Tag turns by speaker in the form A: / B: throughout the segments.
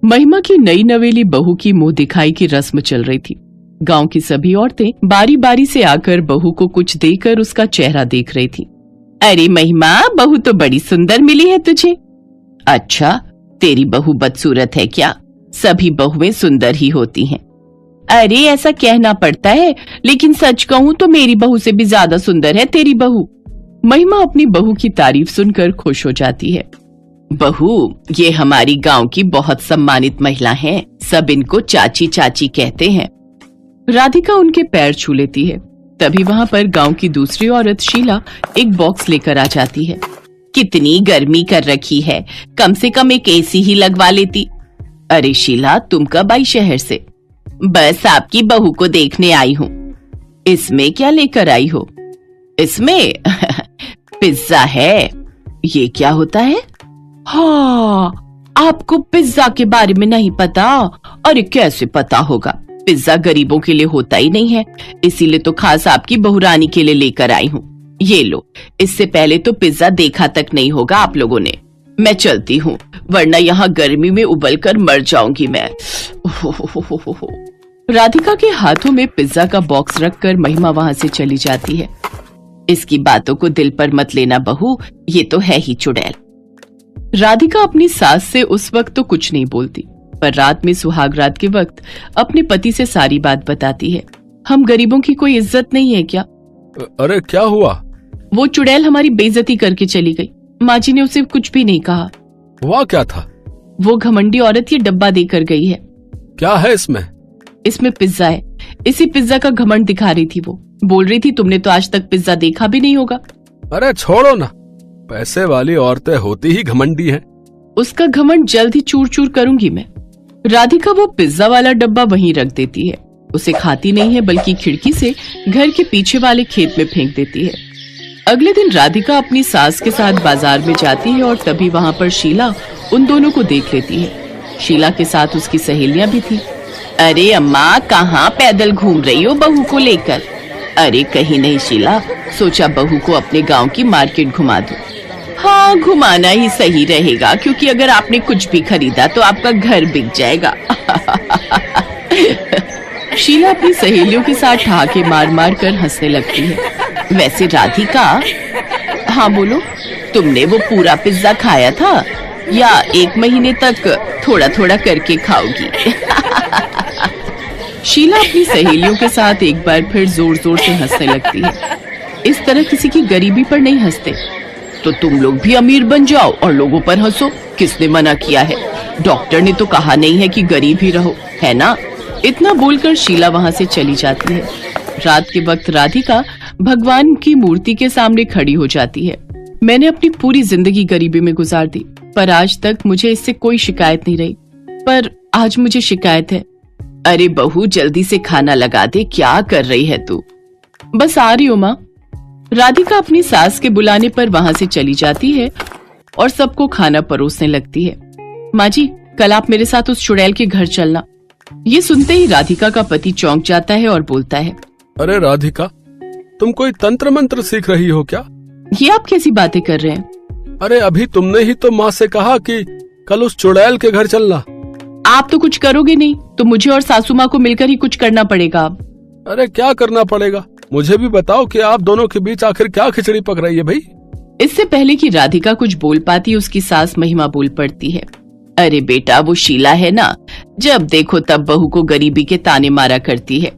A: महिमा की नई नवेली बहू की मुंह दिखाई की रस्म चल रही थी। गांव की सभी औरतें बारी बारी से आकर बहू को कुछ देकर उसका चेहरा देख रही थी। अरे महिमा, बहू तो बड़ी सुंदर मिली है तुझे। अच्छा, तेरी बहू बदसूरत है क्या? सभी बहुएं सुंदर ही होती हैं। अरे ऐसा कहना पड़ता है, लेकिन सच कहूं तो मेरी बहू से भी ज्यादा सुंदर है तेरी बहू। महिमा अपनी बहू की तारीफ सुनकर खुश हो जाती है। बहू, ये हमारी गांव की बहुत सम्मानित महिला हैं, सब इनको चाची चाची कहते हैं। राधिका उनके पैर छू लेती है। तभी वहां पर गांव की दूसरी औरत शीला एक बॉक्स लेकर आ जाती है। कितनी गर्मी कर रखी है, कम से कम एक एसी ही लगवा लेती। अरे शीला, तुम कब आई शहर से? बस आपकी बहू को देखने आई हूँ। इसमें क्या लेकर आई हो? इसमें पिज्जा है। ये क्या होता है? हाँ, आपको पिज्जा के बारे में नहीं पता? अरे कैसे पता होगा, पिज्जा गरीबों के लिए होता ही नहीं है, इसीलिए तो खास आपकी बहू रानी के लिए लेकर आई हूँ। ये लो, इससे पहले तो पिज्जा देखा तक नहीं होगा आप लोगों ने। मैं चलती हूँ, वरना यहाँ गर्मी में उबल कर मर जाऊंगी मैं। राधिका के हाथों में पिज्जा का बॉक्स रखकर महिमा वहां से चली जाती है। इसकी बातों को दिल पर मत लेना बहू, ये तो है ही चुड़ैल। राधिका अपनी सास से उस वक्त तो कुछ नहीं बोलती, पर रात में सुहाग रात के वक्त अपने पति से सारी बात बताती है। हम गरीबों की कोई इज्जत नहीं है क्या?
B: अरे क्या हुआ?
A: वो चुड़ैल हमारी बेइज्जती करके चली गई। माँ जी ने उसे कुछ भी नहीं कहा।
B: हुआ क्या था?
A: वो घमंडी औरत ये डब्बा देकर गई है।
B: क्या है इसमें?
A: इसमें पिज्जा है। इसी पिज्जा का घमंड दिखा रही थी वो। बोल रही थी तुमने तो आज तक पिज्जा देखा भी नहीं होगा।
B: अरे छोड़ो ना, पैसे वाली औरतें होती ही घमंडी हैं।
A: उसका घमंड जल्द ही चूर चूर करूंगी मैं। राधिका वो पिज्जा वाला डब्बा वहीं रख देती है। उसे खाती नहीं है, बल्कि खिड़की से घर के पीछे वाले खेत में फेंक देती है। अगले दिन राधिका अपनी सास के साथ बाजार में जाती है और तभी वहां पर शीला उन दोनों को देख लेती है। शीला के साथ उसकी सहेलियां भी थी। अरे अम्मा, कहाँ पैदल घूम रही हो बहू को लेकर? अरे कहीं नहीं शीला, सोचा बहू को अपने गांव की मार्केट घुमा दूं। हाँ, घुमाना ही सही रहेगा, क्योंकि अगर आपने कुछ भी खरीदा तो आपका घर बिक जाएगा। शीला अपनी सहेलियों के साथ ठहाके मार मार कर हंसने लगती है। वैसे राधिका, हाँ बोलो, तुमने वो पूरा पिज्जा खाया था या 1 महीने तक थोड़ा थोड़ा करके खाओगी? शीला अपनी सहेलियों के साथ एक बार फिर जोर जोर से हंसने लगती है। इस तरह किसी की गरीबी पर नहीं हंसते। तो तुम लोग भी अमीर बन जाओ और लोगों पर हंसो, किसने मना किया है? डॉक्टर ने तो कहा नहीं है कि गरीब ही रहो, है ना? इतना बोलकर शीला वहां से चली जाती है। रात के वक्त राधिका भगवान की मूर्ति के सामने खड़ी हो जाती है। मैंने अपनी पूरी जिंदगी गरीबी में गुजार दी, पर आज तक मुझे इससे कोई शिकायत नहीं रही, पर आज मुझे शिकायत है। अरे बहू, जल्दी से खाना लगा दे, क्या कर रही है तू? बस आ रही हूँ माँ। राधिका अपनी सास के बुलाने पर वहां से चली जाती है और सबको खाना परोसने लगती है। माँ जी, कल आप मेरे साथ उस चुड़ैल के घर चलना। ये सुनते ही राधिका का पति चौंक जाता है और बोलता है,
B: अरे राधिका, तुम कोई तंत्र मंत्र सीख रही हो क्या?
A: ये आप कैसी बातें कर रहे हैं?
B: अरे अभी तुमने ही तो माँ से कहा कि कल उस चुड़ैल के घर चलना।
A: आप तो कुछ करोगे नहीं, तो मुझे और सासू माँ को मिलकर ही कुछ करना पड़ेगा अब।
B: अरे क्या करना पड़ेगा, मुझे भी बताओ कि आप दोनों के बीच आखिर क्या खिचड़ी पक रही है भाई?
A: इससे पहले कि राधिका कुछ बोल पाती, उसकी सास महिमा बोल पड़ती है। अरे बेटा, वो शीला है ना, जब देखो तब बहू को गरीबी के ताने मारा करती है।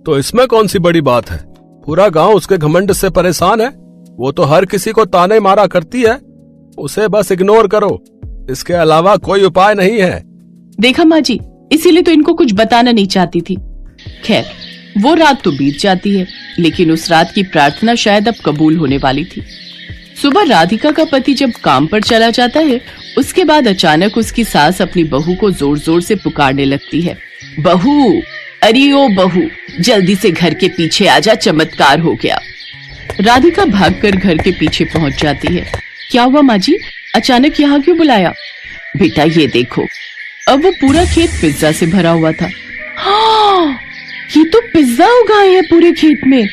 B: तो इसमें कौन सी बड़ी बात है? पूरा गांव उसके घमंड से परेशान है। वो तो हर किसी को ताने मारा करती है, उसे बस इग्नोर करो, इसके अलावा कोई उपाय नहीं है।
A: देखा माँ जी, इसीलिए तो इनको कुछ बताना नहीं चाहती थी। खैर, वो रात तो बीत जाती है, लेकिन उस रात की प्रार्थना शायद अब कबूल होने वाली थी। सुबह राधिका का पति जब काम पर चला जाता है, उसके बाद अचानक उसकी सास अपनी बहू को जोर जोर से पुकारने लगती है। बहू, अरे ओ बहू, जल्दी से घर के पीछे आजा, चमत्कार हो गया। राधिका भागकर घर के पीछे पहुंच जाती है। क्या हुआ माँ जी, अचानक यहाँ क्यों बुलाया? बेटा ये देखो, अब वो पूरा खेत पिज्जा से भरा हुआ था। हाँ, ये तो पिज्जा उगाए हैं पूरे खेत में।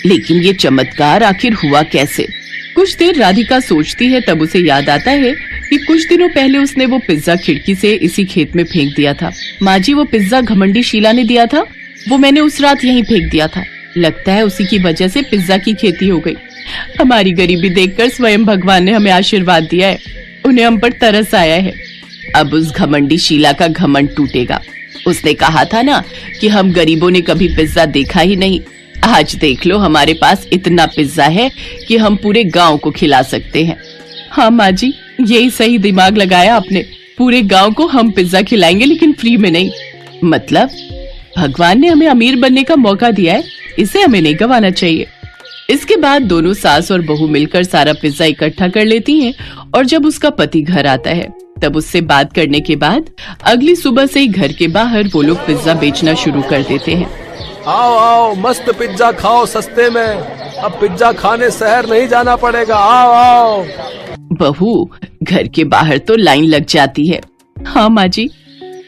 A: लेकिन ये चमत्कार आखिर हुआ कैसे? कुछ देर राधिका सोचती है, तब उसे याद आता है कि कुछ दिनों पहले उसने वो पिज्जा खिड़की से इसी खेत में फेंक दिया था। माँ जी, वो पिज्जा घमंडी शीला ने दिया था, वो मैंने उस रात यहीं फेंक दिया था। लगता है उसी की वजह से पिज्जा की खेती हो गई। हमारी गरीबी देखकर स्वयं भगवान ने हमें आशीर्वाद दिया है, उन्हें हम पर तरस आया है। अब उस घमंडी शीला का घमंड टूटेगा। उसने कहा था ना कि हम गरीबों ने कभी पिज्जा देखा ही नहीं। आज देख लो, हमारे पास इतना पिज्जा है कि हम पूरे गांव को खिला सकते हैं। हाँ माँ जी, यही सही दिमाग लगाया आपने। पूरे गांव को हम पिज्जा खिलाएंगे, लेकिन फ्री में नहीं। मतलब भगवान ने हमें अमीर बनने का मौका दिया है, इसे हमें नहीं गंवाना चाहिए। इसके बाद दोनों सास और बहू मिलकर सारा पिज्जा इकट्ठा कर लेती हैं और जब उसका पति घर आता है तब उससे बात करने के बाद अगली सुबह से ही घर के बाहर वो लोग पिज्जा बेचना शुरू कर देते हैं।
B: आओ आओ, मस्त पिज्जा खाओ सस्ते में। अब पिज्जा खाने शहर नहीं जाना पड़ेगा, आओ आओ।
A: बहू, घर के बाहर तो लाइन लग जाती है। हाँ माँ जी।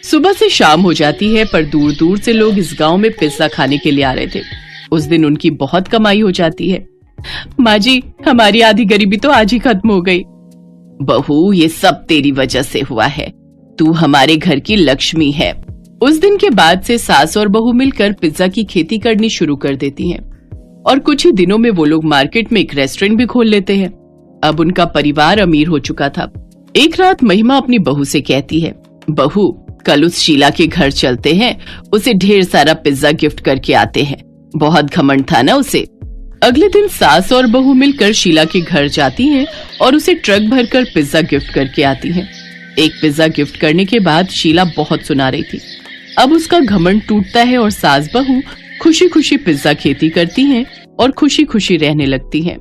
A: सुबह से शाम हो जाती है, पर दूर दूर से लोग इस गांव में पिज्जा खाने के लिए आ रहे थे। उस दिन उनकी बहुत कमाई हो जाती है। माँ जी, हमारी आधी गरीबी तो आज ही खत्म हो गई। बहू, ये सब तेरी वजह से हुआ है। तू हमारे घर की लक्ष्मी है। उस दिन के बाद से सास और बहू मिलकर पिज्जा की खेती करनी शुरू कर देती हैं और कुछ ही दिनों में वो लोग मार्केट में एक रेस्टोरेंट भी खोल लेते हैं। अब उनका परिवार अमीर हो चुका था। एक रात महिमा अपनी बहू से कहती है, बहू, कल उस शीला के घर चलते हैं, उसे ढेर सारा पिज्जा गिफ्ट करके आते हैं। बहुत घमंड था ना उसे। अगले दिन सास और बहू मिलकर शीला के घर जाती हैं और उसे ट्रक भरकर पिज्जा गिफ्ट करके आती हैं। एक पिज्जा गिफ्ट करने के बाद शीला बहुत सुना रही थी। अब उसका घमंड टूटता है और सास बहू खुशी खुशी पिज्जा खेती करती हैं और खुशी खुशी रहने लगती हैं।